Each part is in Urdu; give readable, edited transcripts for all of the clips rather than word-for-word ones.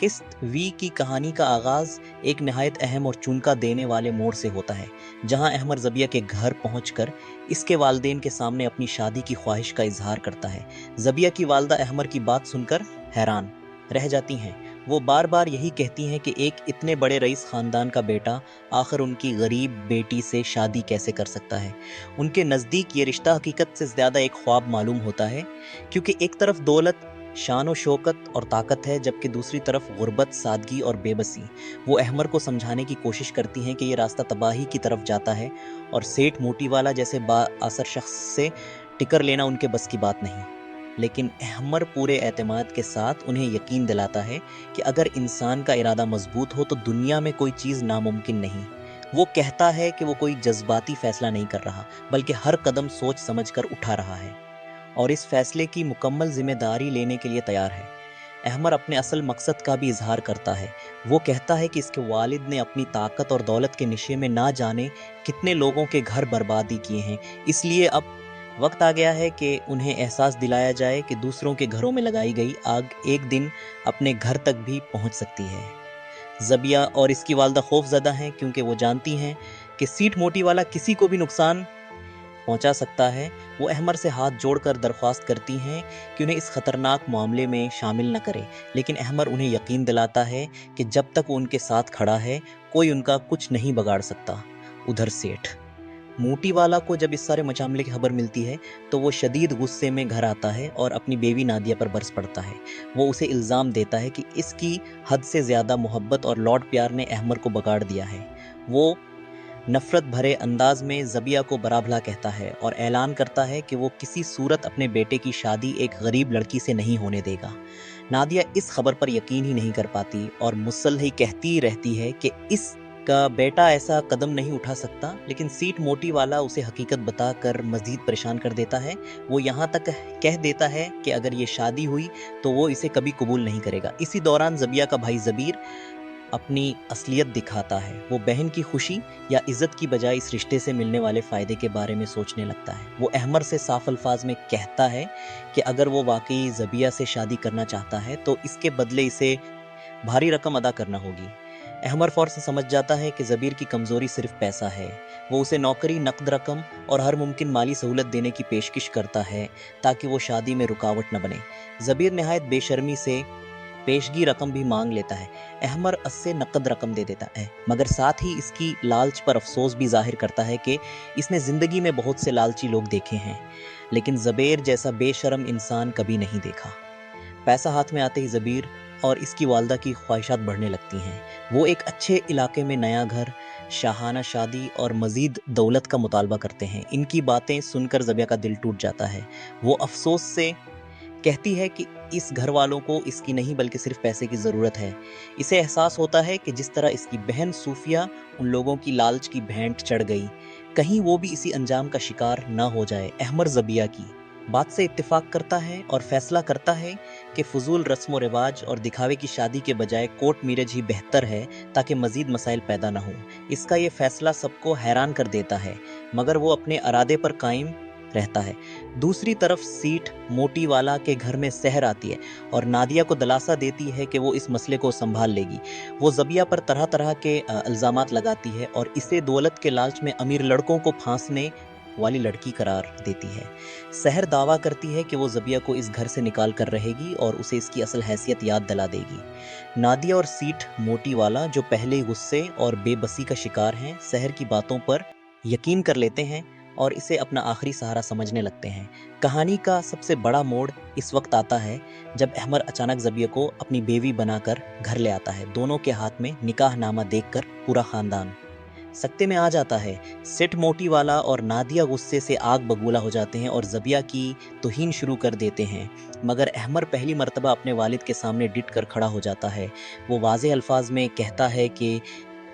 قسط وی کی کہانی کا آغاز ایک نہایت اہم اور چونکا دینے والے موڑ سے ہوتا ہے، جہاں احمر زبیہ کے گھر پہنچ کر اس کے والدین کے سامنے اپنی شادی کی خواہش کا اظہار کرتا ہے۔ زبیہ کی والدہ احمر کی بات سن کر حیران رہ جاتی ہیں۔ وہ بار بار یہی کہتی ہیں کہ ایک اتنے بڑے رئیس خاندان کا بیٹا آخر ان کی غریب بیٹی سے شادی کیسے کر سکتا ہے۔ ان کے نزدیک یہ رشتہ حقیقت سے زیادہ ایک خواب معلوم ہوتا ہے، کیونکہ ایک طرف دولت، شان و شوکت اور طاقت ہے، جبکہ دوسری طرف غربت، سادگی اور بے بسی۔ وہ احمر کو سمجھانے کی کوشش کرتی ہیں کہ یہ راستہ تباہی کی طرف جاتا ہے اور سیٹھ موٹی والا جیسے با اثر شخص سے ٹکر لینا ان کے بس کی بات نہیں۔ لیکن احمر پورے اعتماد کے ساتھ انہیں یقین دلاتا ہے کہ اگر انسان کا ارادہ مضبوط ہو تو دنیا میں کوئی چیز ناممکن نہیں۔ وہ کہتا ہے کہ وہ کوئی جذباتی فیصلہ نہیں کر رہا، بلکہ ہر قدم سوچ سمجھ کر اٹھا رہا ہے اور اس فیصلے کی مکمل ذمہ داری لینے کے لیے تیار ہے۔ احمر اپنے اصل مقصد کا بھی اظہار کرتا ہے۔ وہ کہتا ہے کہ اس کے والد نے اپنی طاقت اور دولت کے نشے میں نہ جانے کتنے لوگوں کے گھر بربادی کیے ہیں، اس لیے اب وقت آ گیا ہے کہ انہیں احساس دلایا جائے کہ دوسروں کے گھروں میں لگائی گئی آگ ایک دن اپنے گھر تک بھی پہنچ سکتی ہے۔ زبیہ اور اس کی والدہ خوف زدہ ہیں، کیونکہ وہ جانتی ہیں کہ سیٹھ موٹی والا کسی کو بھی نقصان پہنچا سکتا ہے۔ وہ احمر سے ہاتھ جوڑ کر درخواست کرتی ہیں کہ انہیں اس خطرناک معاملے میں شامل نہ کرے، لیکن احمر انہیں یقین دلاتا ہے کہ جب تک وہ ان کے ساتھ کھڑا ہے کوئی ان کا کچھ نہیں بگاڑ سکتا۔ ادھر سیٹھ موٹی والا کو جب اس سارے معاملے کی خبر ملتی ہے تو وہ شدید غصے میں گھر آتا ہے اور اپنی بیوی نادیہ پر برس پڑتا ہے۔ وہ اسے الزام دیتا ہے کہ اس کی حد سے زیادہ محبت اور لاڈ پیار نے احمر کو بگاڑ دیا ہے۔ وہ نفرت بھرے انداز میں زبیہ کو برا بھلا کہتا ہے اور اعلان کرتا ہے کہ وہ کسی صورت اپنے بیٹے کی شادی ایک غریب لڑکی سے نہیں ہونے دے گا۔ نادیہ اس خبر پر یقین ہی نہیں کر پاتی اور مسلح کہتی رہتی ہے کہ اس کا بیٹا ایسا قدم نہیں اٹھا سکتا، لیکن سیٹھ موٹی والا اسے حقیقت بتا کر مزید پریشان کر دیتا ہے۔ وہ یہاں تک کہہ دیتا ہے کہ اگر یہ شادی ہوئی تو وہ اسے کبھی قبول نہیں کرے گا۔ اسی دوران زبیہ کا بھائی زبیر اپنی اصلیت دکھاتا ہے۔ وہ بہن کی خوشی یا عزت کی بجائے اس رشتے سے ملنے والے فائدے کے بارے میں سوچنے لگتا ہے۔ وہ احمر سے صاف الفاظ میں کہتا ہے کہ اگر وہ واقعی زبیہ سے شادی کرنا چاہتا ہے تو اس کے بدلے اسے بھاری رقم ادا کرنا ہوگی۔ احمر فوراً سمجھ جاتا ہے کہ زبیر کی کمزوری صرف پیسہ ہے۔ وہ اسے نوکری، نقد رقم اور ہر ممکن مالی سہولت دینے کی پیشکش کرتا ہے تاکہ وہ شادی میں رکاوٹ نہ بنے۔ زبیر نہایت بے شرمی سے پیشگی رقم بھی مانگ لیتا ہے۔ احمر اس سے نقد رقم دے دیتا ہے، مگر ساتھ ہی اس کی لالچ پر افسوس بھی ظاہر کرتا ہے کہ اس نے زندگی میں بہت سے لالچی لوگ دیکھے ہیں، لیکن زبیر جیسا بے شرم انسان کبھی نہیں دیکھا۔ پیسہ ہاتھ میں آتے ہی زبیر اور اس کی والدہ کی خواہشات بڑھنے لگتی ہیں۔ وہ ایک اچھے علاقے میں نیا گھر، شاہانہ شادی اور مزید دولت کا مطالبہ کرتے ہیں۔ ان کی باتیں سن کر زبیہ کا دل ٹوٹ جاتا ہے۔ وہ افسوس سے کہتی ہے کہ اس گھر والوں کو اس کی نہیں بلکہ صرف پیسے کی ضرورت ہے۔ اسے احساس ہوتا ہے کہ جس طرح اس کی بہن صوفیہ ان لوگوں کی لالچ کی بھینٹ چڑھ گئی، کہیں وہ بھی اسی انجام کا شکار نہ ہو جائے۔ احمر زبیہ کی بات سے اتفاق کرتا ہے اور فیصلہ کرتا ہے کہ فضول رسم و رواج اور دکھاوے کی شادی کے بجائے کورٹ میرج ہی بہتر ہے تاکہ مزید مسائل پیدا نہ ہوں۔ اس کا یہ فیصلہ سب کو حیران کر دیتا ہے، مگر وہ اپنے ارادے پر قائم رہتا ہے۔ دوسری طرف سیٹھ موٹی والا کے گھر میں سحر آتی ہے اور نادیہ کو دلاسا دیتی ہے کہ وہ اس مسئلے کو سنبھال لے گی۔ وہ زبیہ پر طرح طرح کے الزامات لگاتی ہے اور اسے دولت کے لالچ میں امیر لڑکوں کو پھانسنے والی لڑکی قرار دیتی ہے۔ سحر دعویٰ کرتی ہے کہ وہ زبیہ کو اس گھر سے نکال کر رہے گی اور اسے اس کی اصل حیثیت یاد دلا دے گی۔ نادیہ اور سیٹھ موٹی والا، جو پہلے غصے اور بے بسی کا شکار ہیں، سحر کی باتوں پر یقین کر لیتے ہیں اور اسے اپنا آخری سہارا سمجھنے لگتے ہیں۔ کہانی کا سب سے بڑا موڑ اس وقت آتا ہے جب احمر اچانک زبیہ کو اپنی بیوی بنا کر گھر لے آتا ہے۔ دونوں کے ہاتھ میں نکاح نامہ دیکھ کر پورا خاندان سکتے میں آ جاتا ہے۔ سیٹھ موٹی والا اور نادیہ غصے سے آگ بگولا ہو جاتے ہیں اور زبیہ کی توہین شروع کر دیتے ہیں، مگر احمر پہلی مرتبہ اپنے والد کے سامنے ڈٹ کر کھڑا ہو جاتا ہے۔ وہ واضح الفاظ میں کہتا ہے کہ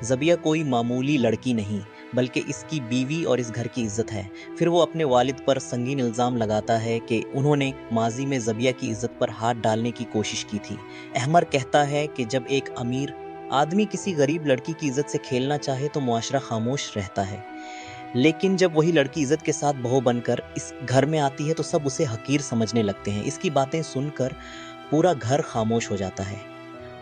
زبیہ کوئی معمولی لڑکی نہیں بلکہ اس کی بیوی اور اس گھر کی عزت ہے۔ پھر وہ اپنے والد پر سنگین الزام لگاتا ہے کہ انہوں نے ماضی میں زبیہ کی عزت پر ہاتھ ڈالنے کی کوشش کی تھی۔ احمر کہتا ہے کہ جب ایک امیر آدمی کسی غریب لڑکی کی عزت سے کھیلنا چاہے تو معاشرہ خاموش رہتا ہے، لیکن جب وہی لڑکی عزت کے ساتھ بہو بن کر اس گھر میں آتی ہے تو سب اسے حقیر سمجھنے لگتے ہیں۔ اس کی باتیں سن کر پورا گھر خاموش ہو جاتا ہے